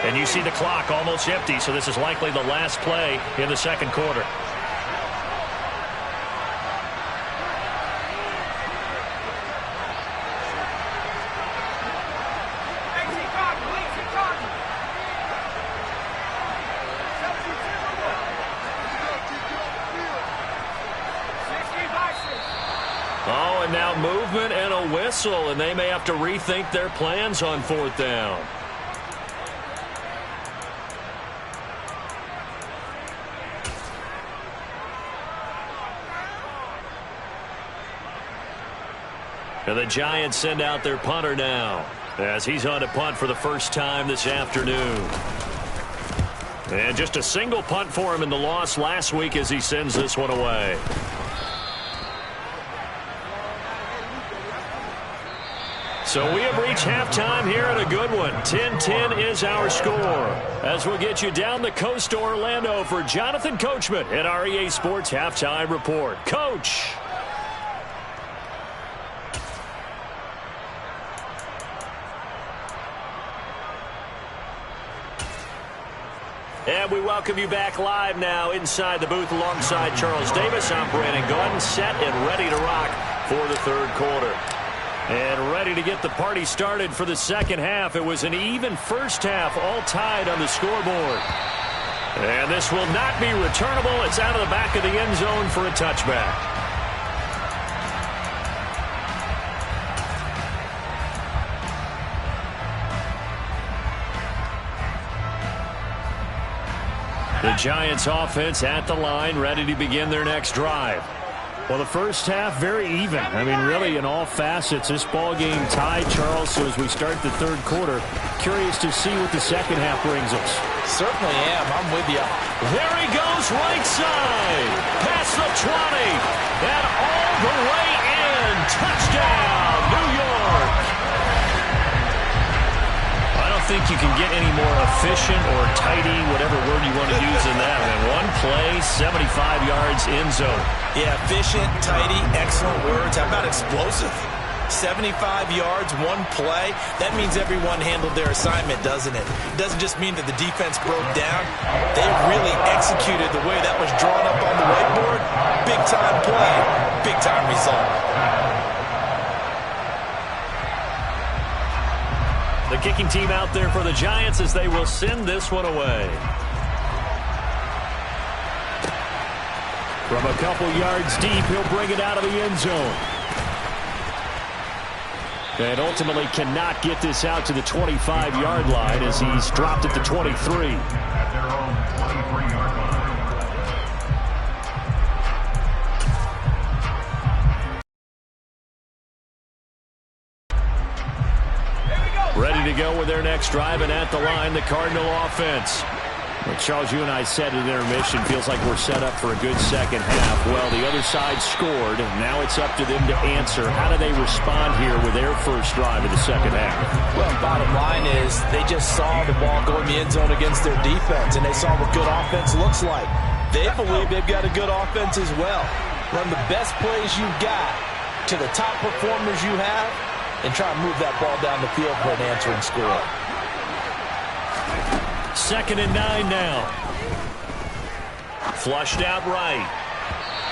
And you see the clock almost empty, so this is likely the last play in the second quarter. Oh, and now movement and a whistle, and they may have to rethink their plans on fourth down. And the Giants send out their punter now, as he's on to punt for the first time this afternoon. And just a single punt for him in the loss last week as he sends this one away. So we have reached halftime here at a good one. 10-10 is our score. As we'll get you down the coast to Orlando for Jonathan Coachman at our EA Sports Halftime Report. Coach. And we welcome you back live now inside the booth alongside Charles Davis. I'm Brandon Gaudin, set and ready to rock for the third quarter. And ready to get the party started for the second half. It was an even first half, all tied on the scoreboard. And this will not be returnable. It's out of the back of the end zone for a touchback. The Giants offense at the line, ready to begin their next drive. Well, the first half, very even. I mean, really, in all facets, this ball game tied, Charles. So as we start the third quarter, curious to see what the second half brings us. Certainly am. I'm with you. There he goes, right side. Past the 20. And all the way in. Touchdown, New York. I don't think you can get any more efficient or tidy, whatever word you want to use in that. And one play, 75 yards in zone. Yeah, efficient, tidy, excellent words. How about explosive? 75 yards, one play. That means everyone handled their assignment, doesn't it? It doesn't just mean that the defense broke down. They really executed the way that was drawn up on the whiteboard. Big-time play, big-time result. The kicking team out there for the Giants as they will send this one away. From a couple yards deep, he'll bring it out of the end zone. And ultimately cannot get this out to the 25-yard line as he's dropped at the 23. At their own 23-yard line. Ready to go with their next drive, and at the line, the Cardinal offense. Well, Charles, you and I said at intermission, feels like we're set up for a good second half. Well, the other side scored. Now it's up to them to answer. How do they respond here with their first drive of the second half? Well, bottom line is they just saw the ball go in the end zone against their defense, and they saw what good offense looks like. They believe they've got a good offense as well. Run the best plays you've got to the top performers you have, and try and move that ball down the field for an answering score. 2nd and 9 now. Flushed out right.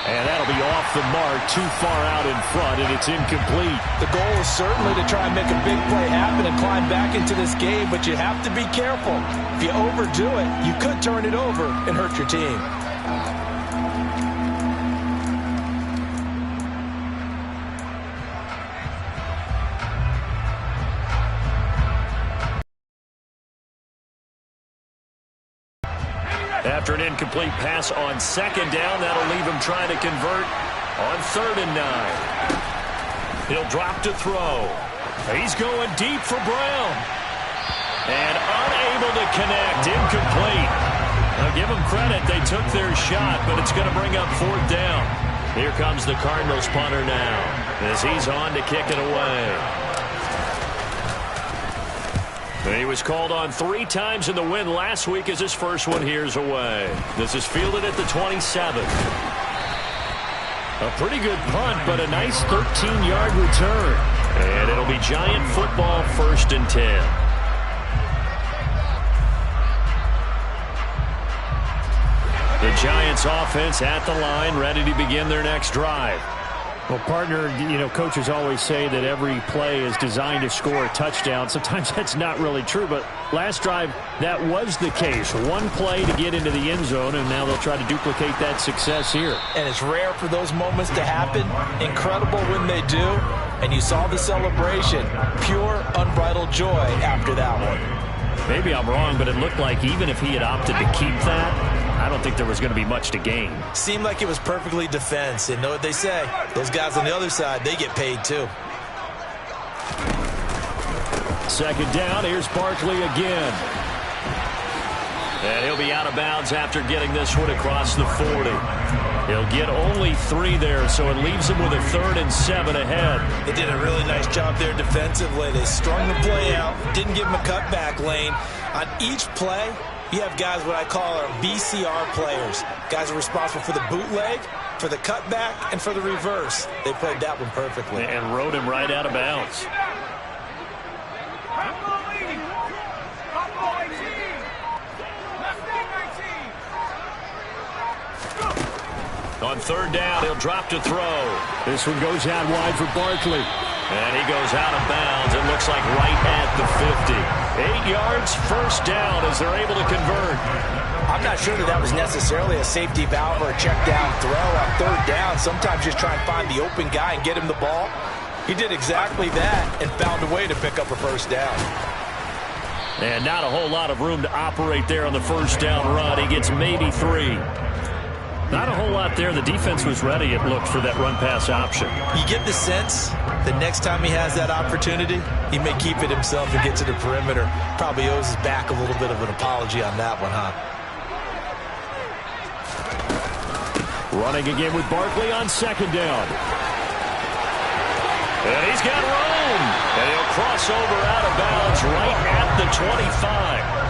And that'll be off the mark, too far out in front, and it's incomplete. The goal is certainly to try and make a big play happen and climb back into this game, but you have to be careful. If you overdo it, you could turn it over and hurt your team. After an incomplete pass on 2nd down, that'll leave him trying to convert on 3rd and 9. He'll drop to throw. He's going deep for Brown. And unable to connect, incomplete. Now give them credit, they took their shot, but it's going to bring up 4th down. Here comes the Cardinals punter now, as he's on to kick it away. He was called on 3 times in the win last week as his first one here's away. This is fielded at the 27. A pretty good punt, but a nice 13-yard return. And it'll be Giant football, 1st and 10. The Giants offense at the line, ready to begin their next drive. Well, partner, coaches always say that every play is designed to score a touchdown. Sometimes that's not really true, but last drive, that was the case. One play to get into the end zone, and now they'll try to duplicate that success here. And it's rare for those moments to happen. Incredible when they do. And you saw the celebration. Pure, unbridled joy after that one. Maybe I'm wrong, but it looked like even if he had opted to keep that, I don't think there was going to be much to gain. Seemed like it was perfectly defense. And know what they say? Those guys on the other side, they get paid too. Second down, here's Barkley again. And he'll be out of bounds after getting this one across the 40. He'll get only 3 there, so it leaves him with a 3rd and 7 ahead. They did a really nice job there defensively. They strung the play out, didn't give him a cutback lane. On each play, you have guys what I call our BCR players. Guys are responsible for the bootleg, for the cutback, and for the reverse. They played that one perfectly. And rode him right out of bounds. On 3rd down, he'll drop to throw. This one goes out wide for Barkley. And he goes out of bounds. It looks like right at the 50. 8 yards, 1st down as they're able to convert. I'm not sure that was necessarily a safety valve or a check down throw on 3rd down. Sometimes just try and find the open guy and get him the ball. He did exactly that and found a way to pick up a 1st down. And not a whole lot of room to operate there on the 1st down run. He gets maybe 3. Not a whole lot there. The defense was ready, it looked, for that run-pass option. You get the sense the next time he has that opportunity, he may keep it himself and get to the perimeter. Probably owes his back a little bit of an apology on that one, huh? Running again with Barkley on 2nd down. And he's got room. And he'll cross over out of bounds right at the 25.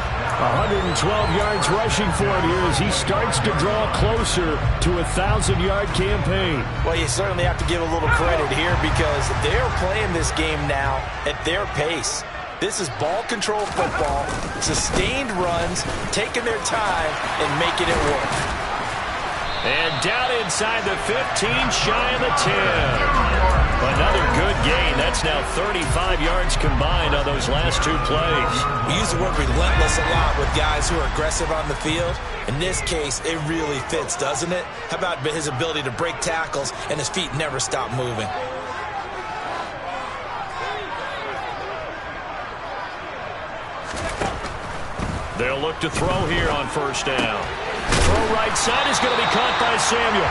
112 yards rushing for him here as he starts to draw closer to a 1,000-yard campaign. Well, you certainly have to give a little credit here because they're playing this game now at their pace. This is ball control football, sustained runs, taking their time and making it work. And down inside the 15, shy of the 10. Another good gain. That's now 35 yards combined on those last 2 plays. We use the word relentless a lot with guys who are aggressive on the field. In this case, it really fits, doesn't it? How about his ability to break tackles and his feet never stop moving? They'll look to throw here on 1st down. Throw right side is going to be caught by Samuel.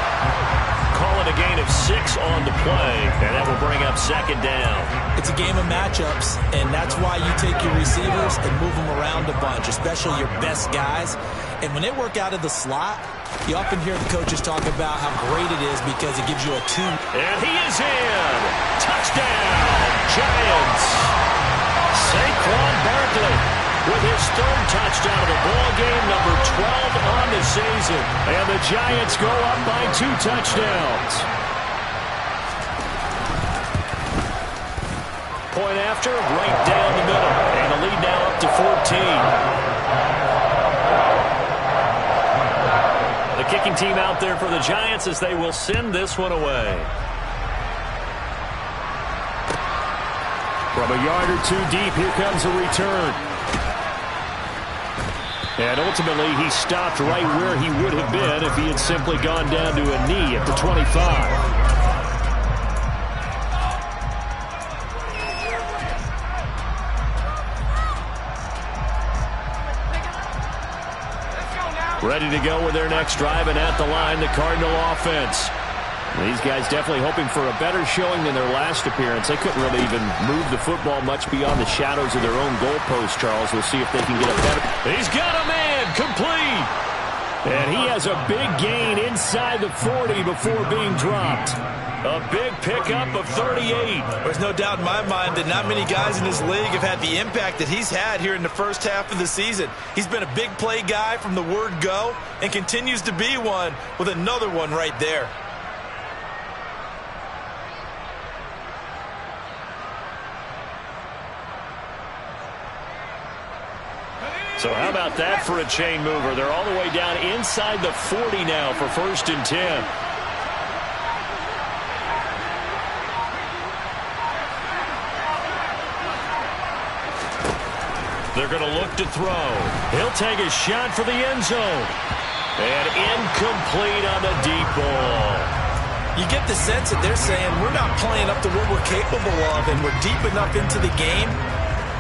Call it a gain of 6 on the play, and that will bring up 2nd down. It's a game of matchups, and that's why you take your receivers and move them around a bunch, especially your best guys. And when they work out of the slot, you often hear the coaches talk about how great it is because it gives you a 2. And he is in. Touchdown, Giants. Saquon Barkley with his 3rd touchdown of the ball game, number 12 on the season. And the Giants go up by 2 touchdowns. Point after, right down the middle. And the lead now up to 14. The kicking team out there for the Giants as they will send this one away. From a yard or 2 deep, here comes a return. And ultimately, he stopped right where he would have been if he had simply gone down to a knee at the 25. Ready to go with their next drive, and at the line, the Cardinal offense. These guys definitely hoping for a better showing than their last appearance. They couldn't really even move the football much beyond the shadows of their own goalpost, Charles. We'll see if they can get a better. He's got a man, complete. And he has a big gain inside the 40 before being dropped. A big pickup of 38. There's no doubt in my mind that not many guys in this league have had the impact that he's had here in the 1st half of the season. He's been a big play guy from the word go and continues to be one with another one right there. So how about that for a chain mover? They're all the way down inside the 40 now for 1st and 10. They're going to look to throw. He'll take a shot for the end zone. And incomplete on the deep ball. You get the sense that they're saying we're not playing up to what we're capable of, and we're deep enough into the game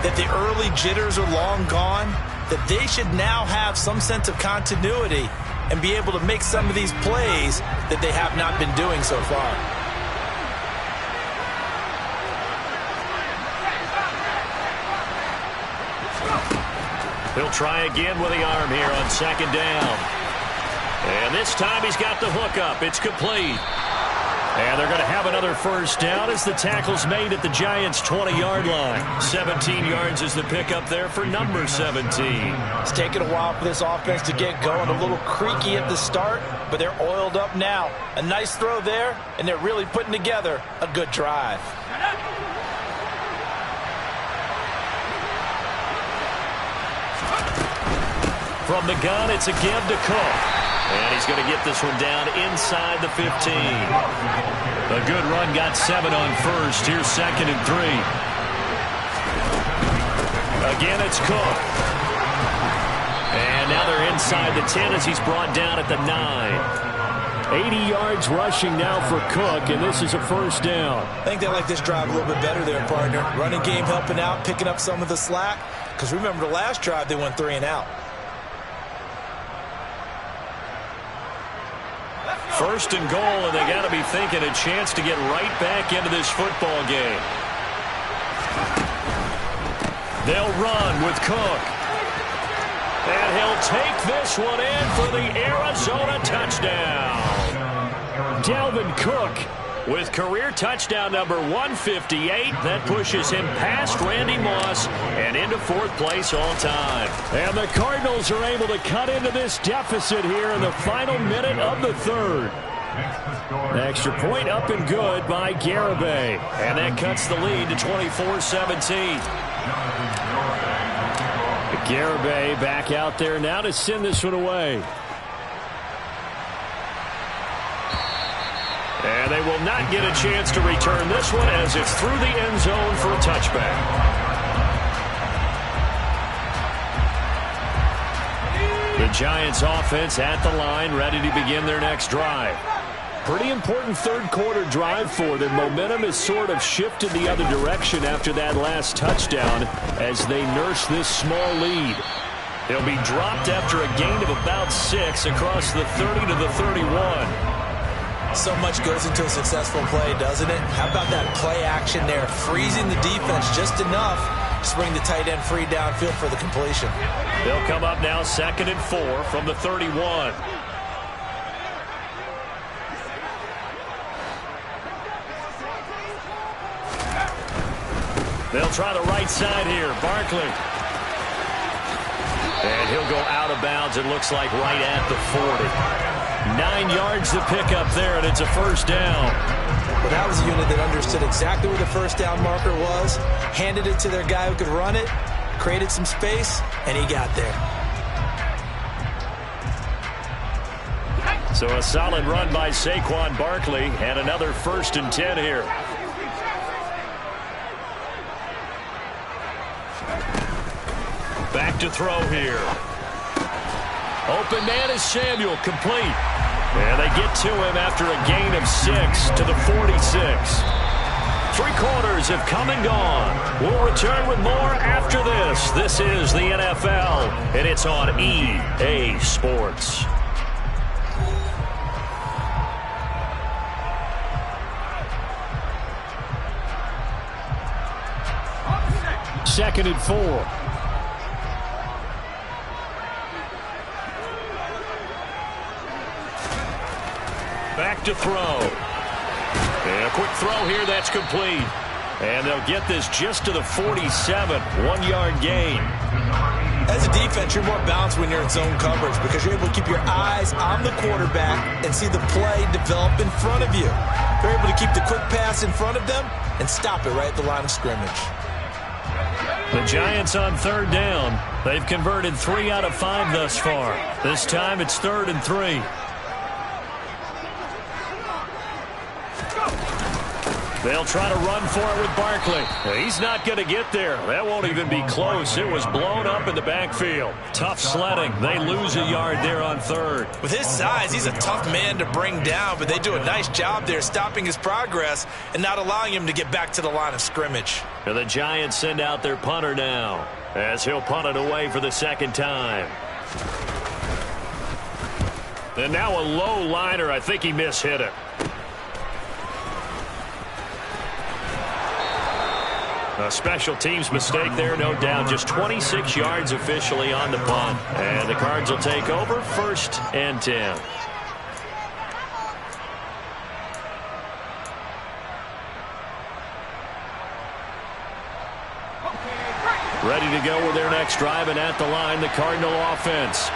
that the early jitters are long gone, that they should now have some sense of continuity and be able to make some of these plays that they have not been doing so far. He'll try again with the arm here on 2nd down. And this time he's got the hook up. It's complete. And they're going to have another 1st down as the tackle's made at the Giants' 20-yard line. 17 yards is the pickup there for number 17. It's taken a while for this offense to get going. A little creaky at the start, but they're oiled up now. A nice throw there, and they're really putting together a good drive. From the gun, it's a give to Cook. And he's going to get this one down inside the 15. A good run, got 7 on 1st. Here's 2nd and 3. Again, it's Cook. And now they're inside the 10 as he's brought down at the 9. 80 yards rushing now for Cook, and this is a 1st down. I think they like this drive a little bit better there, partner. Running game helping out, picking up some of the slack. Because remember, the last drive they went 3 and out. 1st and goal, and they got to be thinking a chance to get right back into this football game. They'll run with Cook. And he'll take this one in for the Arizona touchdown. Dalvin Cook with career touchdown number 158. That pushes him past Randy Moss and into 4th place all time. And the Cardinals are able to cut into this deficit here in the final minute of the 3rd. Extra point up and good by Garibay. And that cuts the lead to 24-17. Garibay back out there now to send this one away. And they will not get a chance to return this one as it's through the end zone for a touchback. The Giants offense at the line, ready to begin their next drive. Pretty important 3rd quarter drive for them. Momentum has sort of shifted the other direction after that last touchdown as they nurse this small lead. They'll be dropped after a gain of about 6 across the 30 to the 31. So much goes into a successful play, doesn't it? How about that play action there? Freezing the defense just enough to bring the tight end free downfield for the completion. They'll come up now 2nd and 4 from the 31. They'll try the right side here. Barkley. And he'll go out of bounds, it looks like, right at the 40. 9 yards to pick up there, and it's a 1st down. Well, that was a unit that understood exactly where the 1st down marker was, handed it to their guy who could run it, created some space, and he got there. So a solid run by Saquon Barkley, and another 1st and 10 here. Back to throw here. Open man is Samuel, complete. And they get to him after a gain of 6 to the 46. 3 quarters have come and gone. We'll return with more after this. This is the NFL, and it's on EA Sports. Second and 4. Back to throw. And a quick throw here, that's complete. And they'll get this just to the 47, 1-yard gain. As a defense, you're more balanced when you're in zone coverage because you're able to keep your eyes on the quarterback and see the play develop in front of you. You're able to keep the quick pass in front of them and stop it right at the line of scrimmage. The Giants on third down. They've converted 3 out of 5 thus far. This time it's 3rd and 3. They'll try to run for it with Barkley. He's not going to get there. That won't even be close. It was blown up in the backfield. Tough sledding. They lose a yard there on 3rd. With his size, he's a tough man to bring down, but they do a nice job there stopping his progress and not allowing him to get back to the line of scrimmage. And the Giants send out their punter now as he'll punt it away for the 2nd time. And now a low liner. I think he mishit it. A special teams mistake there, no doubt. Just 26 yards officially on the punt. And the Cards will take over 1st and 10. Ready to go with their next drive, and at the line, the Cardinal offense.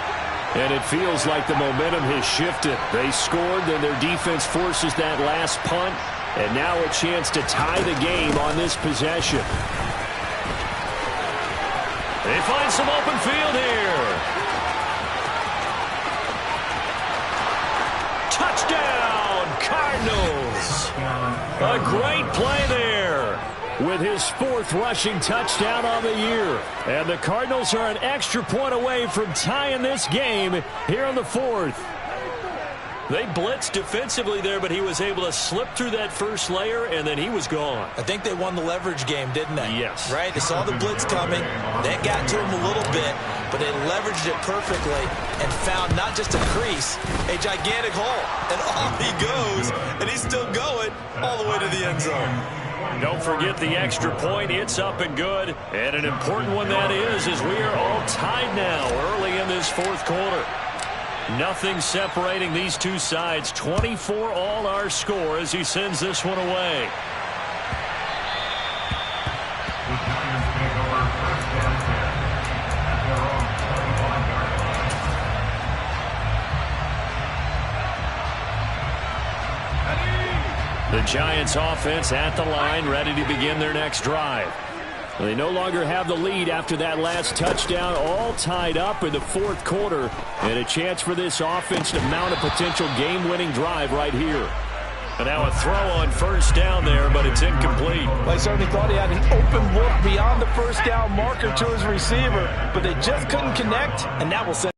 And it feels like the momentum has shifted. They scored, then their defense forces that last punt. And now a chance to tie the game on this possession. They find some open field here. Touchdown, Cardinals. A great play there. With his 4th rushing touchdown on the year. And the Cardinals are an extra point away from tying this game here in the 4th. They blitzed defensively there, but he was able to slip through that first layer, and then he was gone. I think they won the leverage game, didn't they? Yes. Right? They saw the blitz coming. That got to him a little bit, but they leveraged it perfectly and found not just a crease, a gigantic hole. And off he goes, and he's still going all the way to the end zone. Don't forget the extra point. It's up and good. And an important one that is, as we are all tied now early in this 4th quarter. Nothing separating these two sides. 24 all our score as he sends this one away. The Giants take over 1st and 10 at their own 21 yard line. The Giants offense at the line, ready to begin their next drive. They no longer have the lead after that last touchdown, all tied up in the 4th quarter, and a chance for this offense to mount a potential game-winning drive right here. And now a throw on 1st down there, but it's incomplete. Well, he certainly thought he had an open look beyond the 1st down marker to his receiver, but they just couldn't connect, and that will send.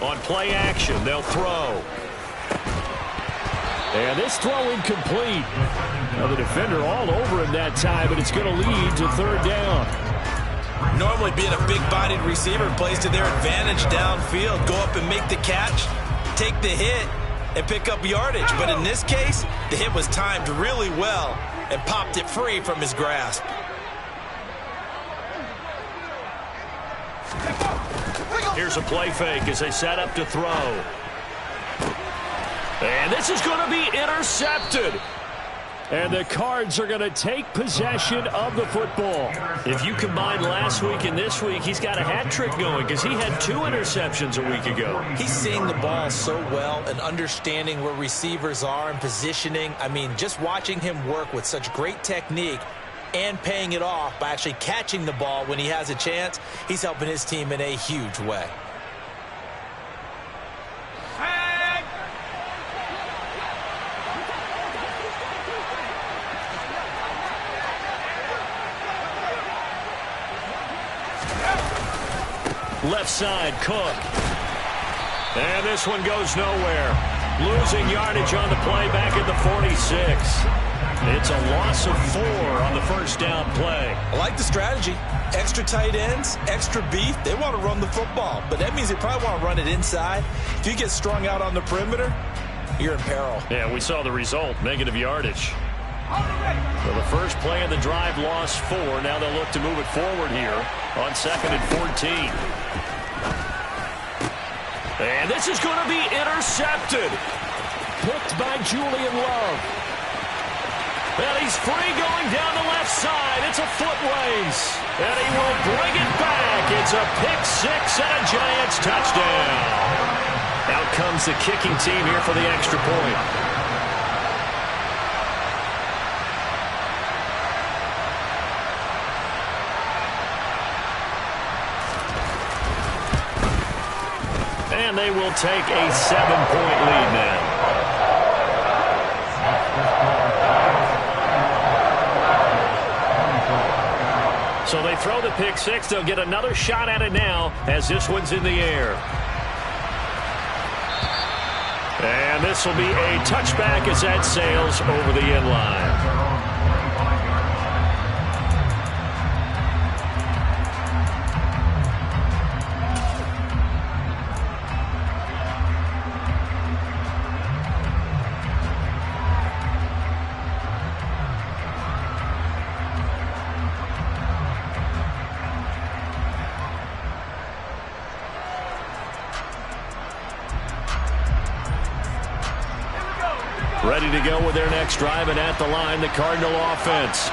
On play action, they'll throw. And this throw incomplete. Now the defender all over him that time, but it's going to lead to 3rd down. Normally being a big-bodied receiver plays to their advantage downfield. Go up and make the catch, take the hit, and pick up yardage. But in this case, the hit was timed really well and popped it free from his grasp. Here's a play fake as they set up to throw. And this is going to be intercepted. And the Cards are going to take possession of the football. If you combine last week and this week, he's got a hat trick going because he had 2 interceptions a week ago. He's seeing the ball so well and understanding where receivers are and positioning. I mean, just watching him work with such great technique and paying it off by actually catching the ball when he has a chance, he's helping his team in a huge way. Left side, Cook. And this one goes nowhere. Losing yardage on the play back at the 46. It's a loss of 4 on the 1st down play. I like the strategy. Extra tight ends, extra beef. They want to run the football, but that means they probably want to run it inside. If you get strung out on the perimeter, you're in peril. Yeah, we saw the result, negative yardage. So the first play of the drive lost 4. Now they'll look to move it forward here on 2nd and 14. And this is going to be intercepted. Picked by Julian Love. And he's free going down the left side. It's a foot race. And he will bring it back. It's a pick 6 and a Giants touchdown. Out comes the kicking team here for the extra point. And they will take a 7-point lead now. So they throw the pick six. They'll get another shot at it now as this one's in the air. And this will be a touchback as that sails over the end line. Ready to go with their next drive, and at the line, the Cardinal offense.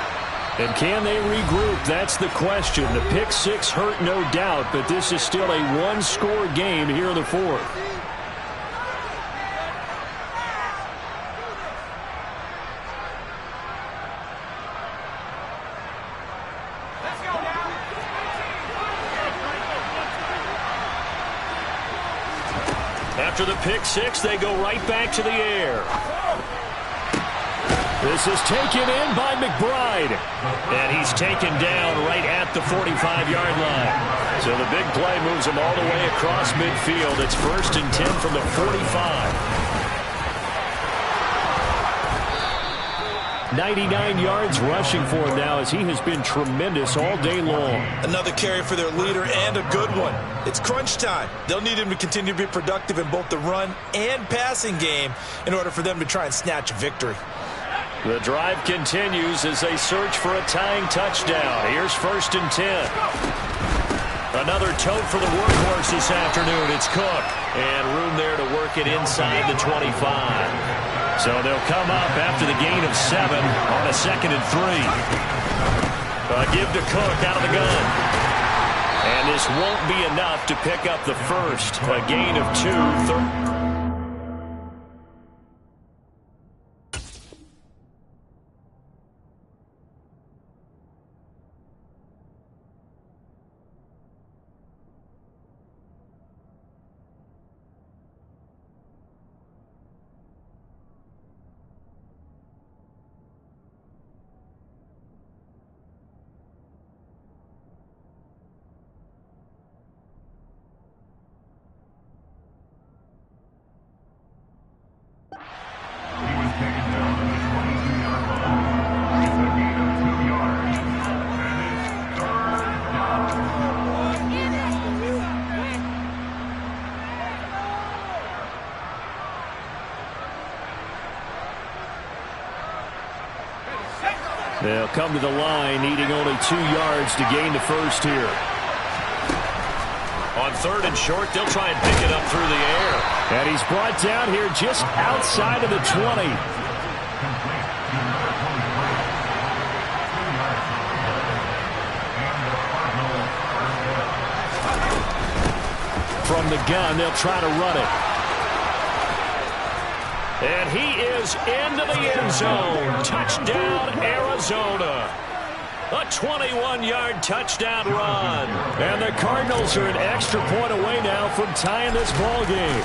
And can they regroup? That's the question. The pick six hurt, no doubt, but this is still a one-score game here in the fourth. After the pick six, they go right back to the air. This is taken in by McBride. And he's taken down right at the 45-yard line. So the big play moves him all the way across midfield. It's 1st and 10 from the 45. 99 yards rushing for him now as he has been tremendous all day long. Another carry for their leader and a good one. It's crunch time. They'll need him to continue to be productive in both the run and passing game in order for them to try and snatch a victory. The drive continues as they search for a tying touchdown. Here's 1st and 10. Another tote for the workhorse this afternoon. It's Cook. And room there to work it inside the 25. So they'll come up after the gain of 7 on a 2nd and 3. A give to Cook out of the gun. And this won't be enough to pick up the first. A gain of 2. They'll come to the line, needing only 2 yards to gain the first here. On 3rd and short, they'll try and pick it up through the air. And he's brought down here just outside of the 20. From the gun, they'll try to run it. And he is into the end zone. Touchdown, Arizona. A 21-yard touchdown run. And the Cardinals are an extra point away now from tying this ball game.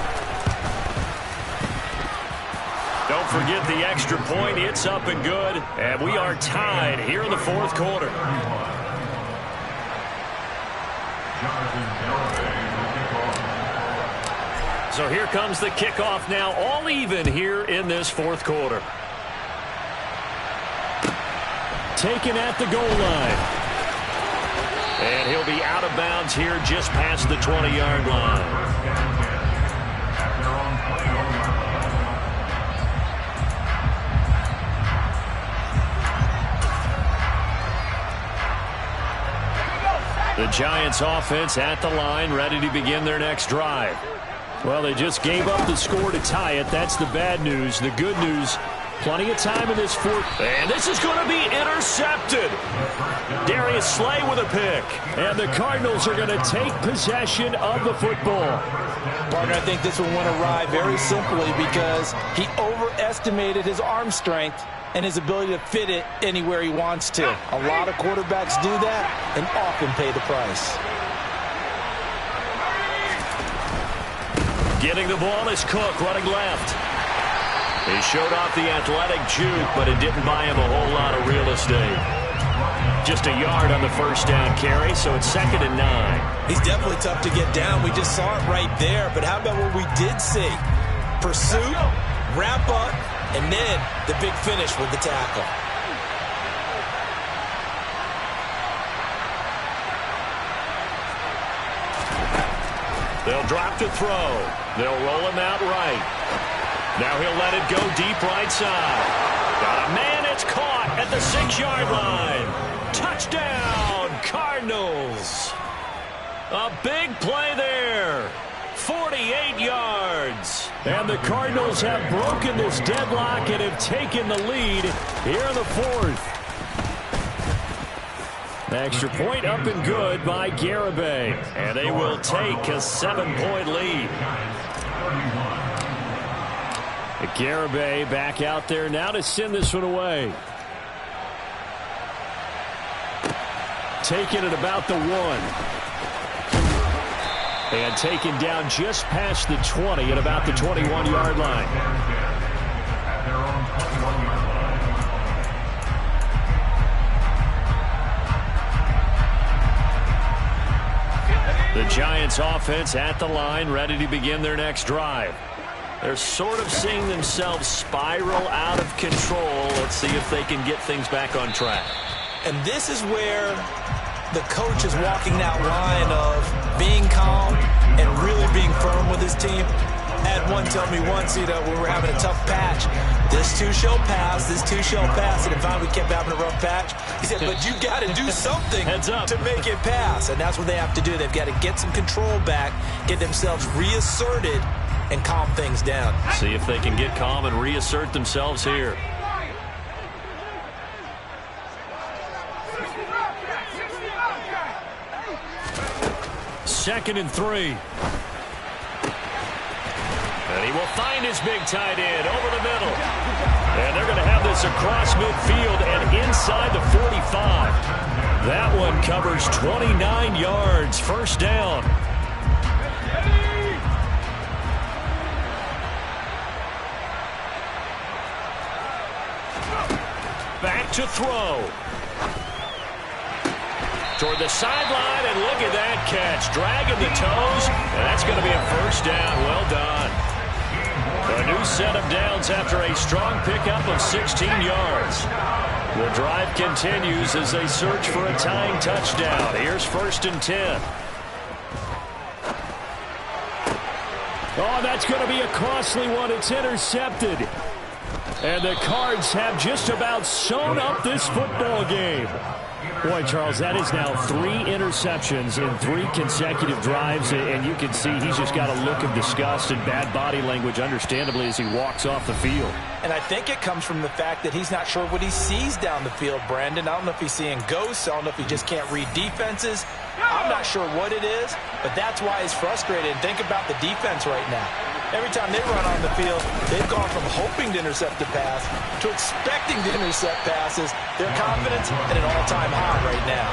Don't forget the extra point. It's up and good. And we are tied here in the fourth quarter. So here comes the kickoff now, all even here in this fourth quarter. Taken at the goal line. And he'll be out of bounds here just past the 20-yard line. The Giants offense at the line, ready to begin their next drive. Well, they just gave up the score to tie it. That's the bad news. The good news, plenty of time in this fourth. And this is going to be intercepted. Darius Slay with a pick. And the Cardinals are going to take possession of the football. Partner, I think this one went awry very simply because he overestimated his arm strength and his ability to fit it anywhere he wants to. A lot of quarterbacks do that and often pay the price. Getting the ball is Cook running left. He showed off the athletic juke, but it didn't buy him a whole lot of real estate. Just a yard on the first down carry, so it's 2nd and 9. He's definitely tough to get down. We just saw it right there. But how about what we did see? Pursuit, wrap up, and then the big finish with the tackle. They'll drop to throw. They'll roll him out right. Now he'll let it go deep right side. Got a man, it's caught at the 6-yard line. Touchdown, Cardinals. A big play there. 48 yards. And the Cardinals have broken this deadlock and have taken the lead here in the 4th. Extra point up and good by Garibay. And they will take a 7-point lead. Garibay back out there now to send this one away. Taken at about the 1. And taken down just past the 20 at about the 21-yard line. The Giants offense at the line, ready to begin their next drive. They're sort of seeing themselves spiral out of control. Let's see if they can get things back on track. And this is where the coach is walking that line of being calm and really being firm with his team. I had one tell me once, we were having a tough patch. This too shall pass, this too shall pass. And finally we kept having a rough patch. He said, but you got to do something to make it pass. And that's what they have to do. They've got to get some control back, get themselves reasserted, and calm things down. See if they can get calm and reassert themselves here. Second and 3. And he will find his big tight end over the middle. And they're going to have this across midfield and inside the 45. That one covers 29 yards. First down. Back to throw. Toward the sideline, and look at that catch. Dragging the toes, and that's going to be a first down. Well done. A new set of downs after a strong pickup of 16 yards. The drive continues as they search for a tying touchdown. Here's 1st and 10. Oh, that's going to be a costly one. It's intercepted. And the Cards have just about sewn up this football game. Boy, Charles, that is now 3 interceptions in 3 consecutive drives, and you can see he's just got a look of disgust and bad body language, understandably, as he walks off the field. And I think it comes from the fact that he's not sure what he sees down the field, Brandon. I don't know if he's seeing ghosts. I don't know if he just can't read defenses. I'm not sure what it is, but that's why he's frustrated. And think about the defense right now. Every time they run on the field, they've gone from hoping to intercept a pass to expecting to intercept passes. Their confidence at an all-time high right now.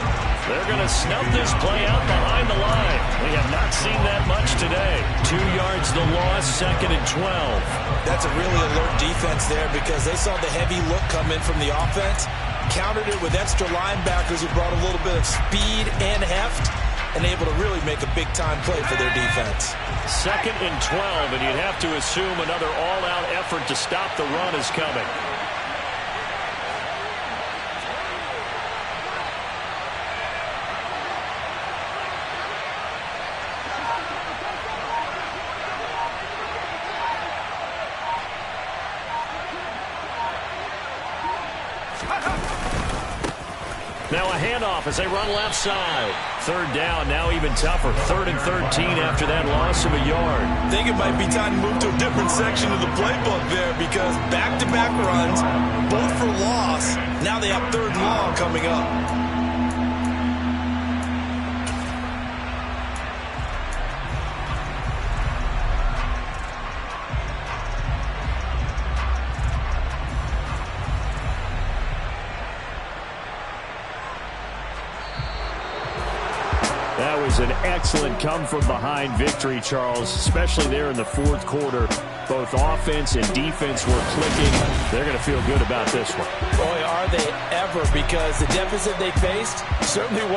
They're going to snuff this play out behind the line. We have not seen that much today. 2 yards the loss, 2nd and 12. That's a really alert defense there because they saw the heavy look come in from the offense, countered it with extra linebackers who brought a little bit of speed and heft, and able to really make a big-time play for their defense. 2nd and 12, and you'd have to assume another all-out effort to stop the run is coming. Now a handoff as they run left side. 3rd down, now even tougher. 3rd and 13 after that loss of a yard. I think it might be time to move to a different section of the playbook there because back-to-back runs, both for loss. Now they have 3rd and long coming up. That was an excellent come-from-behind victory, Charles, especially there in the fourth quarter. Both offense and defense were clicking. They're going to feel good about this one. Boy, are they ever, because the deficit they faced certainly was